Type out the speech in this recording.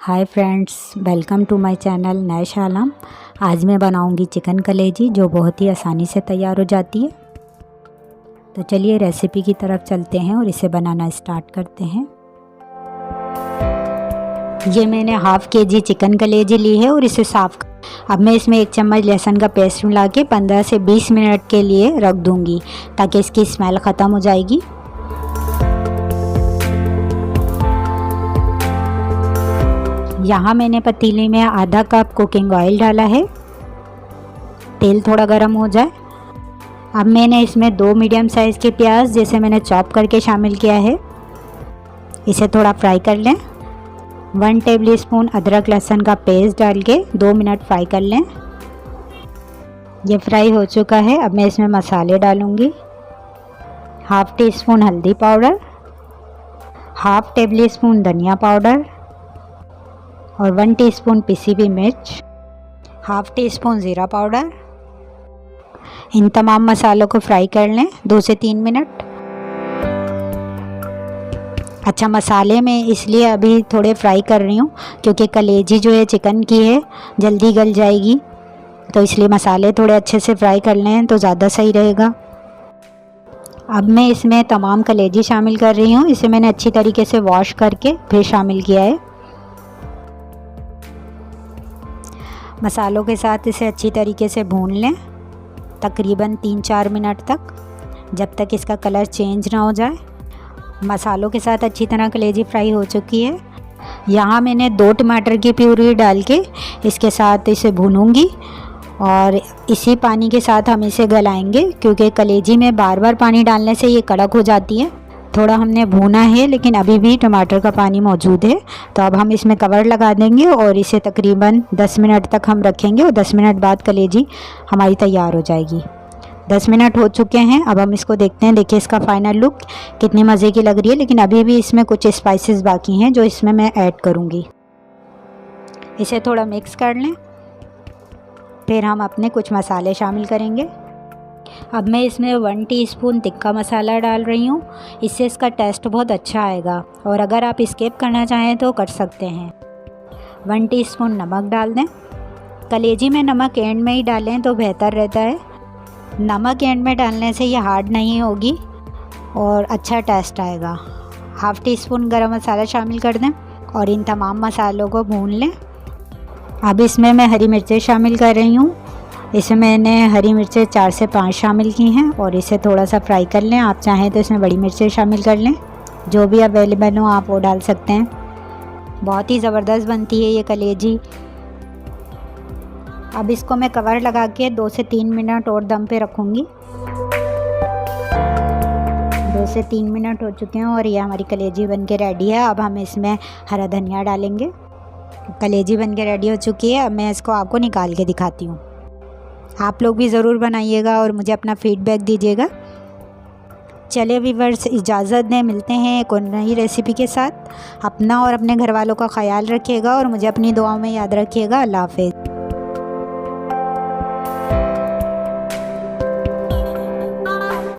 Hi friends, welcome to my channel Nash Alam. आज मैं बनाऊंगी चिकन कलेजी जो बहुत ही आसानी से तैयार हो जाती है। तो चलिए रेसिपी की तरफ चलते हैं और इसे बनाना स्टार्ट करते हैं। ये मैंने हाफ केजी चिकन कलेजी ली है और इसे साफ अब मैं इसमें 1 चम्मच लहसुन का पेस्ट मिला के 15 से 20 मिनट के लिए रख दूंगी ताकि इसकी स्मेल ख़त्म हो जाएगी। यहाँ मैंने पतीले में आधा कप कुकिंग ऑयल डाला है। तेल थोड़ा गर्म हो जाए। अब मैंने इसमें 2 मीडियम साइज़ के प्याज जिसे मैंने चॉप करके शामिल किया है, इसे थोड़ा फ्राई कर लें। 1 टेबलस्पून अदरक लहसुन का पेस्ट डाल के 2 मिनट फ्राई कर लें। ये फ्राई हो चुका है। अब मैं इसमें मसाले डालूँगी। हाफ़ टी स्पून हल्दी पाउडर, हाफ़ टेबलस्पून धनिया पाउडर और 1 टीस्पून पिसी हुई मिर्च, हाफ़ टी स्पून ज़ीरा पाउडर। इन तमाम मसालों को फ्राई कर लें 2 से 3 मिनट। अच्छा, मसाले में इसलिए अभी थोड़े फ्राई कर रही हूँ क्योंकि कलेजी जो है चिकन की है जल्दी गल जाएगी, तो इसलिए मसाले थोड़े अच्छे से फ्राई कर लें तो ज़्यादा सही रहेगा। अब मैं इसमें तमाम कलेजी शामिल कर रही हूँ। इसे मैंने अच्छी तरीके से वॉश करके फिर शामिल किया है। मसालों के साथ इसे अच्छी तरीके से भून लें तकरीबन 3-4 मिनट तक, जब तक इसका कलर चेंज ना हो जाए। मसालों के साथ अच्छी तरह कलेजी फ्राई हो चुकी है। यहाँ मैंने 2 टमाटर की प्यूरी डाल के इसके साथ इसे भूनूंगी और इसी पानी के साथ हम इसे गलाएंगे क्योंकि कलेजी में बार बार पानी डालने से ये कड़क हो जाती है। थोड़ा हमने भूना है लेकिन अभी भी टमाटर का पानी मौजूद है, तो अब हम इसमें कवर लगा देंगे और इसे तकरीबन 10 मिनट तक हम रखेंगे और 10 मिनट बाद कलेजी हमारी तैयार हो जाएगी। 10 मिनट हो चुके हैं। अब हम इसको देखते हैं। देखिए इसका फाइनल लुक कितनी मज़े की लग रही है, लेकिन अभी भी इसमें कुछ स्पाइसेस बाकी हैं जो इसमें मैं ऐड करूँगी। इसे थोड़ा मिक्स कर लें, फिर हम अपने कुछ मसाले शामिल करेंगे। अब मैं इसमें 1 टीस्पून तिक्का मसाला डाल रही हूँ। इससे इसका टेस्ट बहुत अच्छा आएगा और अगर आप स्किप करना चाहें तो कर सकते हैं। 1 टीस्पून नमक डाल दें। कलेजी में नमक एंड में ही डालें तो बेहतर रहता है। नमक एंड में डालने से ये हार्ड नहीं होगी और अच्छा टेस्ट आएगा। हाफ़ टी स्पून गरम मसाला शामिल कर दें और इन तमाम मसालों को भून लें। अब इसमें मैं हरी मिर्चें शामिल कर रही हूँ। इसमें मैंने हरी मिर्चें 4 से 5 शामिल की हैं और इसे थोड़ा सा फ्राई कर लें। आप चाहें तो इसमें बड़ी मिर्चें शामिल कर लें, जो भी अवेलेबल हो आप वो डाल सकते हैं। बहुत ही ज़बरदस्त बनती है ये कलेजी। अब इसको मैं कवर लगा के 2 से 3 मिनट और दम पे रखूँगी। 2 से 3 मिनट हो चुके हैं और ये हमारी कलेजी बन के रेडी है। अब हम इसमें हरा धनिया डालेंगे। कलेजी बन के रेडी हो चुकी है। अब मैं इसको आपको निकाल के दिखाती हूँ। आप लोग भी ज़रूर बनाइएगा और मुझे अपना फीडबैक दीजिएगा। चलिए व्यूअर्स, इजाज़त दें। मिलते हैं एक और नई रेसिपी के साथ। अपना और अपने घर वालों का ख्याल रखिएगा और मुझे अपनी दुआओं में याद रखिएगा। अल्लाह हाफ़िज़।